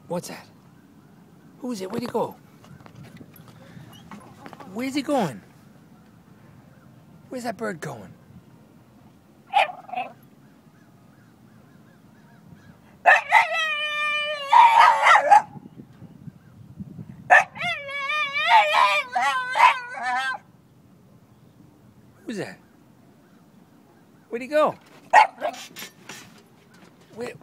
What's that? Who's it? Where'd he go? Where's he going? Where's that bird going? Who's that? Where'd he go? Where?